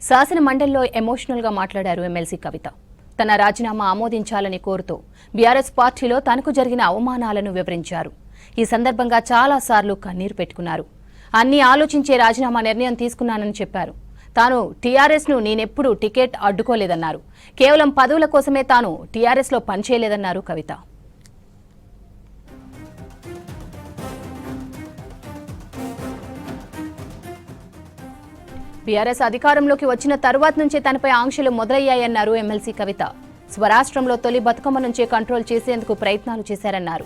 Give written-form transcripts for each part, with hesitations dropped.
శాసన మండలిలో ఎమోషనల్గా మాట్లాడారు ఎమ్మెల్సీ కవిత. తన రాజీనామా ఆమోదించాలని కోరుతూ బీఆర్ఎస్ పార్టీలో తనకు జరిగిన అవమానాలను వివరించారు. ఈ సందర్భంగా చాలాసార్లు కన్నీరు పెట్టుకున్నారు. అన్ని ఆలోచించే రాజీనామా నిర్ణయం తీసుకున్నానని చెప్పారు. తాను టీఆర్ఎస్ను నేనెప్పుడూ టికెట్ అడ్డుకోలేదన్నారు. కేవలం పదవుల కోసమే తాను టీఆర్ఎస్లో పనిచేయలేదన్నారు కవిత. బీఆర్ఎస్ అధికారంలోకి వచ్చిన తరువాత నుంచే తనపై ఆంక్షలు మొదలయ్యాయన్నారు ఎమ్మెల్సీ కవిత. స్వరాష్ట్రంలో తొలి బతుకమ్మ నుంచే కంట్రోల్ చేసేందుకు ప్రయత్నాలు చేశారన్నారు.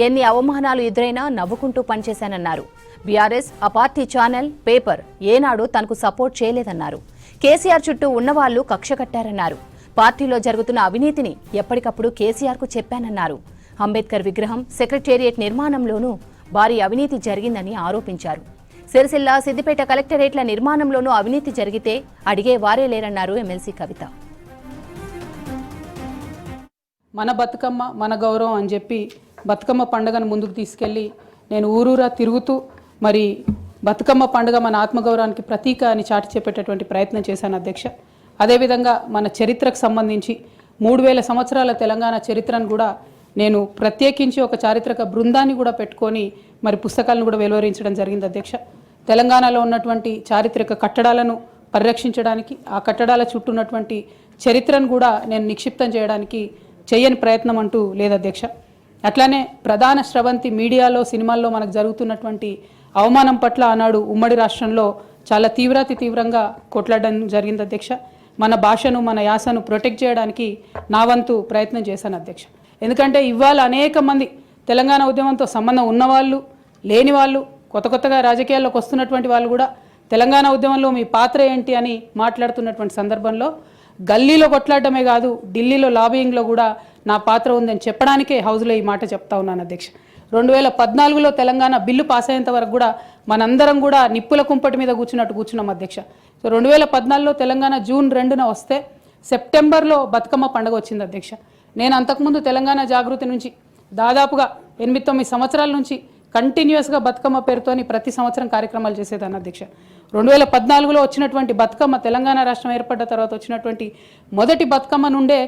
ఎన్ని అవమానాలు ఎదురైనా నవ్వుకుంటూ పనిచేశానన్నారు. బీఆర్ఎస్, ఆ పార్టీ ఛానల్, పేపర్ ఏనాడు తనకు సపోర్ట్ చేయలేదన్నారు. కేసీఆర్ చుట్టూ ఉన్నవాళ్లు కక్ష కట్టారన్నారు. పార్టీలో జరుగుతున్న అవినీతిని ఎప్పటికప్పుడు కేసీఆర్కు చెప్పానన్నారు. అంబేద్కర్ విగ్రహం, సెక్రటేరియట్ నిర్మాణంలోనూ భారీ అవినీతి జరిగిందని ఆరోపించారు. సిరిసిల్ల, సిద్దిపేట కలెక్టరేట్ల నిర్మాణంలోనూ అవినీతి జరిగితే అడిగే వారే లేరన్నారు ఎమ్మెల్సీ కవిత. మన బతుకమ్మ మన గౌరవం అని చెప్పి బతుకమ్మ పండుగను ముందుకు తీసుకెళ్ళి నేను ఊరూరా తిరుగుతూ మరి బతుకమ్మ పండుగ మన ఆత్మగౌరవానికి ప్రతీక అని చాటి చెప్పేటటువంటి ప్రయత్నం చేశాను అధ్యక్ష. అదేవిధంగా మన చరిత్రకు సంబంధించి 3000 సంవత్సరాల తెలంగాణ చరిత్రను కూడా నేను ప్రత్యేకించి ఒక చారిత్రక బృందాన్ని కూడా పెట్టుకొని మరి పుస్తకాలను కూడా వెలువరించడం జరిగింది అధ్యక్ష. తెలంగాణలో ఉన్నటువంటి చారిత్రక కట్టడాలను పరిరక్షించడానికి, ఆ కట్టడాల చుట్టూ ఉన్నటువంటి చరిత్రను కూడా నేను నిక్షిప్తం చేయడానికి చేయని ప్రయత్నం అంటూ లేదు అధ్యక్ష. అట్లానే ప్రధాన స్రవంతి మీడియాలో, సినిమాల్లో మనకు జరుగుతున్నటువంటి అవమానం పట్ల ఆనాడు ఉమ్మడి రాష్ట్రంలో చాలా తీవ్రంగా కొట్లాడడం జరిగింది అధ్యక్ష. మన భాషను, మన యాసను ప్రొటెక్ట్ చేయడానికి నా వంతు ప్రయత్నం చేశాను అధ్యక్ష. ఎందుకంటే ఇవాళ అనేక మంది తెలంగాణ ఉద్యమంతో సంబంధం ఉన్నవాళ్ళు, లేని వాళ్ళు, కొత్తగా రాజకీయాల్లోకి వస్తున్నటువంటి వాళ్ళు కూడా తెలంగాణ ఉద్యమంలో మీ పాత్ర ఏంటి అని మాట్లాడుతున్నటువంటి సందర్భంలో గల్లీలో కొట్లాడటమే కాదు, ఢిల్లీలో లాబియింగ్లో కూడా నా పాత్ర ఉందని చెప్పడానికే హౌస్లో ఈ మాట చెప్తా ఉన్నాను అధ్యక్ష. 2014లో తెలంగాణ బిల్లు పాస్ అయ్యేంత వరకు కూడా మనందరం కూడా నిప్పుల కుంపటి మీద కూర్చున్నాం అధ్యక్ష. సో 2014లో తెలంగాణ జూన్ 2న వస్తే సెప్టెంబర్లో బతుకమ్మ పండుగ వచ్చింది అధ్యక్ష. నేను అంతకుముందు తెలంగాణ జాగృతి నుంచి దాదాపుగా 8-9 సంవత్సరాల నుంచి కంటిన్యూస్గా బతుకమ్మ పేరుతోని ప్రతి సంవత్సరం కార్యక్రమాలు చేసేదాన్ని అధ్యక్ష. 2014లో వచ్చినటువంటి బతుకమ్మ, తెలంగాణ రాష్ట్రం ఏర్పడ్డ తర్వాత వచ్చినటువంటి మొదటి బతుకమ్మ నుండే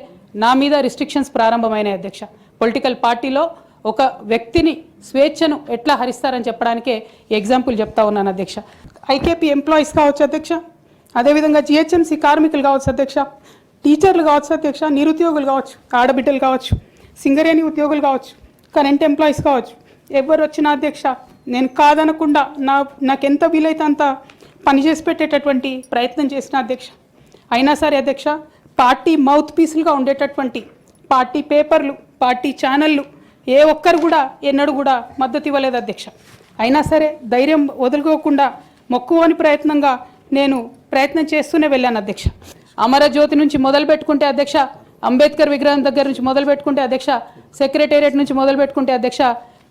నా మీద రిస్ట్రిక్షన్స్ ప్రారంభమైనాయి అధ్యక్ష. పొలిటికల్ పార్టీలో ఒక వ్యక్తిని స్వేచ్ఛను ఎట్లా హరిస్తారని చెప్పడానికే ఎగ్జాంపుల్ చెప్తా ఉన్నాను అధ్యక్ష. ఐకేపీ ఎంప్లాయీస్ కావచ్చు అధ్యక్ష, అదేవిధంగా జిహెచ్ఎంసీ కార్మికులు కావచ్చు అధ్యక్ష, టీచర్లు కావచ్చు అధ్యక్ష, నిరుద్యోగులు కావచ్చు, ఆడబిడ్డలు కావచ్చు, సింగరేణి ఉద్యోగులు కావచ్చు, కరెంట్ ఎంప్లాయీస్ కావచ్చు, ఎవరు వచ్చినా అధ్యక్ష నేను కాదనకుండా నాకెంత వీలైతే అంత పనిచేసి పెట్టేటటువంటి ప్రయత్నం చేసిన అధ్యక్ష. అయినా సరే అధ్యక్ష, పార్టీ మౌత్ పీసులుగా ఉండేటటువంటి పార్టీ పేపర్లు, పార్టీ ఛానళ్ళు ఏ ఒక్కరు కూడా ఎన్నడూ కూడా మద్దతు ఇవ్వలేదు అధ్యక్ష. అయినా సరే ధైర్యం వదులుకోకుండా మొక్కువని ప్రయత్నంగా నేను ప్రయత్నం చేస్తూనే వెళ్ళాను అధ్యక్ష. అమరజ్యోతి నుంచి మొదలు పెట్టుకుంటే అధ్యక్ష, అంబేద్కర్ విగ్రహం దగ్గర నుంచి మొదలు పెట్టుకుంటే అధ్యక్ష, సెక్రటేరియట్ నుంచి మొదలు పెట్టుకుంటే అధ్యక్ష,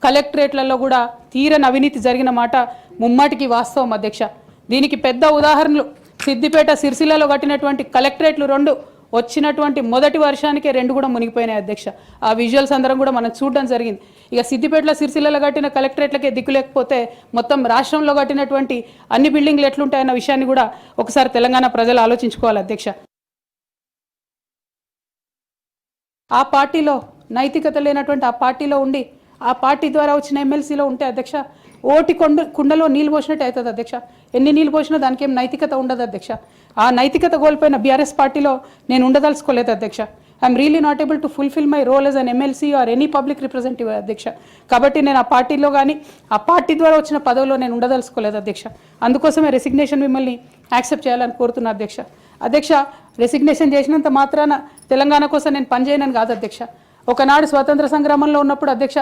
కలెక్టరేట్లలో కూడా తీరని అవినీతి జరిగిన మాట ముమ్మాటికి వాస్తవం అధ్యక్ష. దీనికి పెద్ద ఉదాహరణలు సిద్దిపేట, సిరిసిల్లలో కట్టినటువంటి కలెక్టరేట్లు 2 వచ్చినటువంటి మొదటి వర్షానికే 2 కూడా మునిగిపోయినాయి అధ్యక్ష. ఆ విజువల్స్ అందరం కూడా మనం చూడడం జరిగింది. ఇక సిద్దిపేటలో, సిరిసిల్లలో కట్టిన కలెక్టరేట్లకే దిక్కు లేకపోతే మొత్తం రాష్ట్రంలో కట్టినటువంటి అన్ని బిల్డింగ్లు ఎట్లుంటాయన్న విషయాన్ని కూడా ఒకసారి తెలంగాణ ప్రజలు ఆలోచించుకోవాలి అధ్యక్ష. ఆ పార్టీలో నైతికత లేనటువంటి ఆ పార్టీలో ఉండి, ఆ పార్టీ ద్వారా వచ్చిన ఎమ్మెల్సీలో ఉంటే అధ్యక్ష ఓటి కుండలో నీళ్ళు పోసినట్టు అవుతుంది అధ్యక్ష. ఎన్ని నీళ్ళు పోసినా దానికి ఏం నైతికత ఉండదు అధ్యక్ష. ఆ నైతికత కోల్పోయిన బీఆర్ఎస్ పార్టీలో నేను ఉండదలుచుకోలేదు అధ్యక్ష. I'm really not able to fulfil my role as an MLC or any public representative అధ్యక్ష. కాబట్టి నేను ఆ పార్టీలో కానీ, ఆ పార్టీ ద్వారా వచ్చిన పదవిలో నేను ఉండదలుచుకోలేదు అధ్యక్ష. అందుకోసమే రెసిగ్నేషన్ మిమ్మల్ని యాక్సెప్ట్ చేయాలని కోరుతున్నా అధ్యక్ష. అధ్యక్ష, రెసిగ్నేషన్ చేసినంత మాత్రాన తెలంగాణ కోసం నేను పనిచేయనని కాదు అధ్యక్ష. ఒకనాడు స్వాతంత్ర సంగ్రామంలో ఉన్నప్పుడు అధ్యక్ష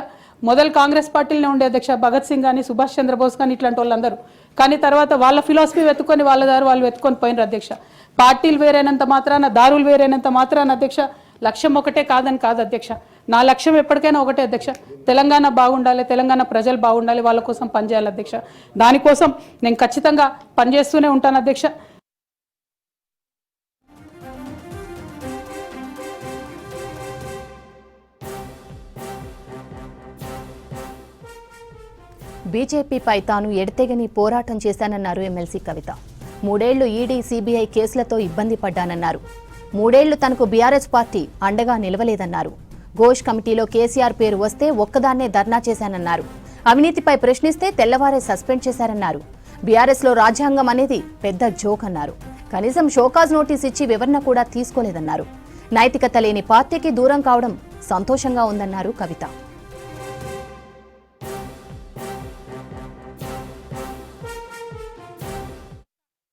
మొదలు కాంగ్రెస్ పార్టీలోనే ఉండే అధ్యక్ష, భగత్ సింగ్ కానీ, సుభాష్ చంద్రబోస్ కానీ, ఇట్లాంటి వాళ్ళందరూ. కానీ తర్వాత వాళ్ళ ఫిలాసఫీ వెతుక్కొని వాళ్ళ దారి వాళ్ళు వెతుక్కొని పోయినారు అధ్యక్ష. పార్టీలు వేరైనంత మాత్రాన, దారులు వేరైనంత మాత్రాన అధ్యక్ష లక్ష్యం ఒకటే కాదని కాదు అధ్యక్ష. నా లక్ష్యం ఎప్పటికైనా ఒకటే అధ్యక్ష, తెలంగాణ బాగుండాలి, తెలంగాణ ప్రజలు బాగుండాలి, వాళ్ళ కోసం పనిచేయాలి అధ్యక్ష. దానికోసం నేను ఖచ్చితంగా పనిచేస్తూనే ఉంటాను అధ్యక్ష. బీజేపీపై తాను ఎడతెగని పోరాటం చేశానన్నారు ఎమ్మెల్సీ కవిత. మూడేళ్లు ఈడీ సీబీఐ కేసులతో ఇబ్బంది పడ్డానన్నారు. మూడేళ్లు తనకు బీఆర్ఎస్ పార్టీ అండగా నిలవలేదన్నారు. ఘోష్ కమిటీలో కేసీఆర్ పేరు వస్తే ఒక్కదాన్నే ధర్నా చేశానన్నారు. అవినీతిపై ప్రశ్నిస్తే తెల్లవారే సస్పెండ్ చేశారన్నారు. బీఆర్ఎస్లో రాజ్యాంగం అనేది పెద్ద జోక్ అన్నారు. కనీసం షోకాజ్ నోటీస్ ఇచ్చి వివరణ కూడా తీసుకోలేదన్నారు. నైతికత లేని పార్టీకి దూరం కావడం సంతోషంగా ఉందన్నారు కవిత.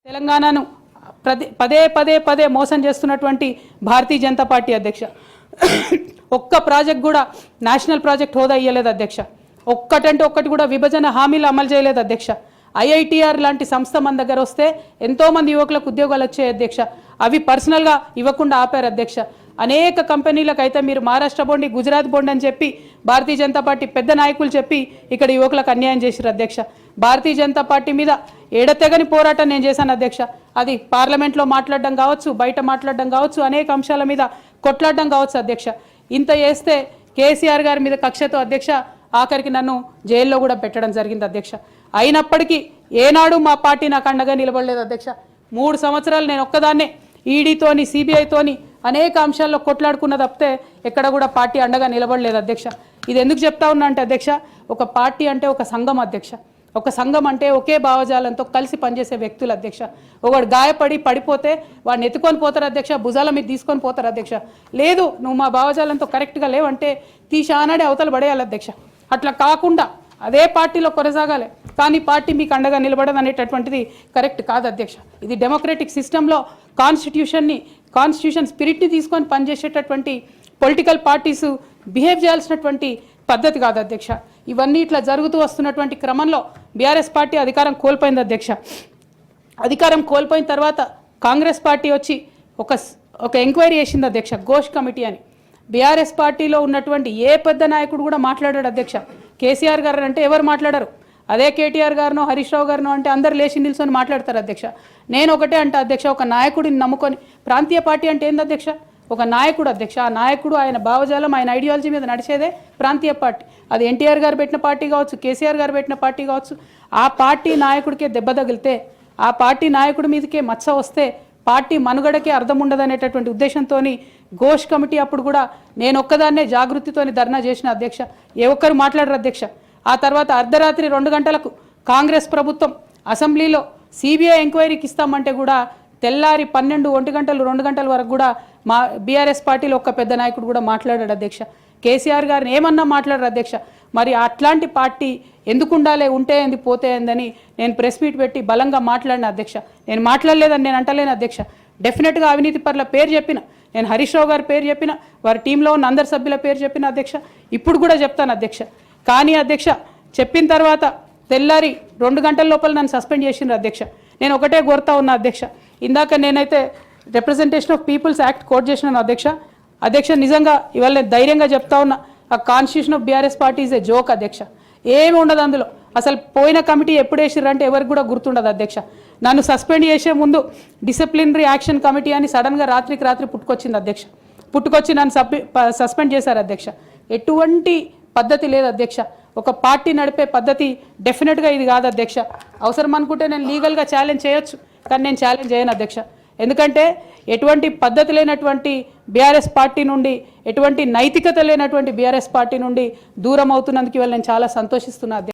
తెలంగాణను పదే పదే మోసం చేస్తున్నటువంటి భారతీయ జనతా పార్టీ అధ్యక్ష ఒక్క ప్రాజెక్ట్ కూడా నేషనల్ ప్రాజెక్ట్ హోదా ఇయ్యలేదు అధ్యక్ష. ఒక్కటంటే ఒక్కటి కూడా విభజన హామీలు అమలు చేయలేదు అధ్యక్ష. ఐఐటిఆర్ లాంటి సంస్థ మన దగ్గర వస్తే ఎంతోమంది యువకులకు ఉద్యోగాలు వచ్చాయి అధ్యక్ష. అవి పర్సనల్గా ఇవ్వకుండా ఆపారు అధ్యక్ష. అనేక కంపెనీలకు అయితే మీరు మహారాష్ట్ర బోండి, గుజరాత్ బోండి అని చెప్పి భారతీయ జనతా పార్టీ పెద్ద నాయకులు చెప్పి ఇక్కడ యువకులకు అన్యాయం చేశారు అధ్యక్ష. భారతీయ జనతా పార్టీ మీద ఎడతెగని పోరాటం నేను చేశాను అధ్యక్ష. అది పార్లమెంట్లో మాట్లాడడం కావచ్చు, బయట మాట్లాడడం కావచ్చు, అనేక అంశాల మీద కొట్లాడడం కావచ్చు అధ్యక్ష. ఇంత చేస్తే కేసీఆర్ గారి మీద కక్షతో అధ్యక్ష ఆఖరికి నన్ను జైల్లో కూడా పెట్టడం జరిగింది అధ్యక్ష. అయినప్పటికీ ఏనాడు మా పార్టీ నాకు అండగా నిలబడలేదు అధ్యక్ష. 3 సంవత్సరాలు నేను ఒక్కదాన్నే ఈడీతోని సిబిఐతోని అనేక అంశాల్లో కొట్లాడుకున్న తప్పితే ఎక్కడ కూడా పార్టీ అండగా నిలబడలేదు అధ్యక్ష. ఇది ఎందుకు చెప్తా ఉన్నా అంటే అధ్యక్ష, ఒక పార్టీ అంటే ఒక సంఘం అధ్యక్ష. ఒక సంఘం అంటే ఒకే భావజాలంతో కలిసి పనిచేసే వ్యక్తులు అధ్యక్ష. ఒకడు గాయపడి పడిపోతే వాడిని ఎత్తుకొని పోతారు అధ్యక్ష, భుజాల మీద తీసుకొని పోతారు అధ్యక్ష. లేదు నువ్వు మా భావజాలంతో కరెక్ట్గా లేవంటే తీశానాడే అవతల పడేయాలి అధ్యక్ష. అట్లా కాకుండా అదే పార్టీలో కొనసాగాలి, కానీ పార్టీ మీకు అండగా నిలబడదు అనేటటువంటిది కరెక్ట్ కాదు అధ్యక్ష. ఇది డెమోక్రటిక్ సిస్టంలో కాన్స్టిట్యూషన్ స్పిరిట్ని తీసుకొని పనిచేసేటటువంటి పొలిటికల్ పార్టీస్ బిహేవ్ చేయాల్సినటువంటి పద్ధతి కాదు అధ్యక్ష. ఇవన్నీ ఇట్లా జరుగుతూ వస్తున్నటువంటి క్రమంలో బీఆర్ఎస్ పార్టీ అధికారం కోల్పోయింది అధ్యక్ష. అధికారం కోల్పోయిన తర్వాత కాంగ్రెస్ పార్టీ వచ్చి ఒక ఎంక్వైరీ చేసింది అధ్యక్ష, ఘోష్ కమిటీ అని. బీఆర్ఎస్ పార్టీలో ఉన్నటువంటి ఏ పెద్ద నాయకుడు కూడా మాట్లాడాడు అధ్యక్ష. కేసీఆర్ గారు అంటే ఎవరు మాట్లాడారు? అదే కేటీఆర్ గారినో హరీష్ రావు గారినో అంటే అందరు లేచి నిల్చొని మాట్లాడతారు అధ్యక్ష. నేను ఒకటే అంటే అధ్యక్ష, ఒక నాయకుడిని నమ్ముకొని ప్రాంతీయ పార్టీ అంటే ఏంది అధ్యక్ష? ఒక నాయకుడు అధ్యక్ష. ఆ నాయకుడు ఆయన భావజాలం, ఆయన ఐడియాలజీ మీద నడిచేదే ప్రాంతీయ పార్టీ. అది ఎన్టీఆర్ గారు పెట్టిన పార్టీ కావచ్చు, కేసీఆర్ గారు పెట్టిన పార్టీ కావచ్చు. ఆ పార్టీ నాయకుడికే దెబ్బ తగిలితే, ఆ పార్టీ నాయకుడి మీదకే మచ్చ వస్తే పార్టీ మనుగడకే అర్థం ఉండదనేటటువంటి ఉద్దేశంతో ఘోష్ కమిటీ అప్పుడు కూడా నేను ఒక్కదాన్నే జాగృతితోని ధర్నా చేసిన అధ్యక్ష. ఏ ఒక్కరు మాట్లాడరు అధ్యక్ష. ఆ తర్వాత అర్ధరాత్రి 2 గంటలకు కాంగ్రెస్ ప్రభుత్వం అసెంబ్లీలో సిబిఐ ఎంక్వైరీకి ఇస్తామంటే కూడా తెల్లారి 12, 1 గంటలు, 2 గంటల వరకు కూడా మా బీఆర్ఎస్ పార్టీలో ఒక్క పెద్ద నాయకుడు కూడా మాట్లాడాడు అధ్యక్ష. కేసీఆర్ గారిని ఏమన్నా మాట్లాడారు అధ్యక్ష. మరి అట్లాంటి పార్టీ ఎందుకు ఉండాలి, ఉంటే ఏంది పోతే ఏందని నేను ప్రెస్ మీట్ పెట్టి బలంగా మాట్లాడిన అధ్యక్ష. నేను మాట్లాడలేదని నేను అంటలేను అధ్యక్ష. డెఫినెట్గా అవినీతి పరుల పేరు చెప్పిన, నేను హరీష్ రావు గారి పేరు చెప్పిన, వారి టీంలో ఉన్న అందరి సభ్యుల పేరు చెప్పిన అధ్యక్ష. ఇప్పుడు కూడా చెప్తాను అధ్యక్ష. కానీ అధ్యక్ష చెప్పిన తర్వాత తెల్లారి 2 గంటల లోపల నన్ను సస్పెండ్ చేసిండ్రు అధ్యక్ష. నేను ఒకటే కోరుతా ఉన్నా అధ్యక్ష, ఇందాక నేనైతే representation of people's act quote చేసినాను అధ్యక్ష. నిజంగా ఇవాళ నేను ధైర్యంగా చెప్తా ఉన్నా, ఆ constitution of BRS party is a joke అధ్యక్ష. ఏమి ఉండదు అందులో. అసలు పోయిన కమిటీ ఎప్పుడు వేసిర్రంటే ఎవరికి కూడా గుర్తుండదు అధ్యక్ష. నన్ను సస్పెండ్ చేసే ముందు డిసిప్లినరీ యాక్షన్ కమిటీ అని సడన్గా రాత్రికి రాత్రి పుట్టుకొచ్చింది అధ్యక్ష. పుట్టుకొచ్చి నన్ను సస్పెండ్ చేశారు అధ్యక్ష. ఎటువంటి పద్ధతి లేదు అధ్యక్ష. ఒక పార్టీ నడిపే పద్ధతి డెఫినెట్గా ఇది కాదు అధ్యక్ష. అవసరం అనుకుంటే నేను లీగల్గా ఛాలెంజ్ చేయొచ్చు, కానీ నేను ఛాలెంజ్ చేయను అధ్యక్ష. ఎందుకంటే ఎటువంటి పద్ధతి లేనటువంటి బీఆర్ఎస్ పార్టీ నుండి, ఎటువంటి నైతికత లేనటువంటి బీఆర్ఎస్ పార్టీ నుండి దూరం అవుతున్నందుకు ఇవాళ నేను చాలా సంతోషిస్తున్నా అధ్యక్ష.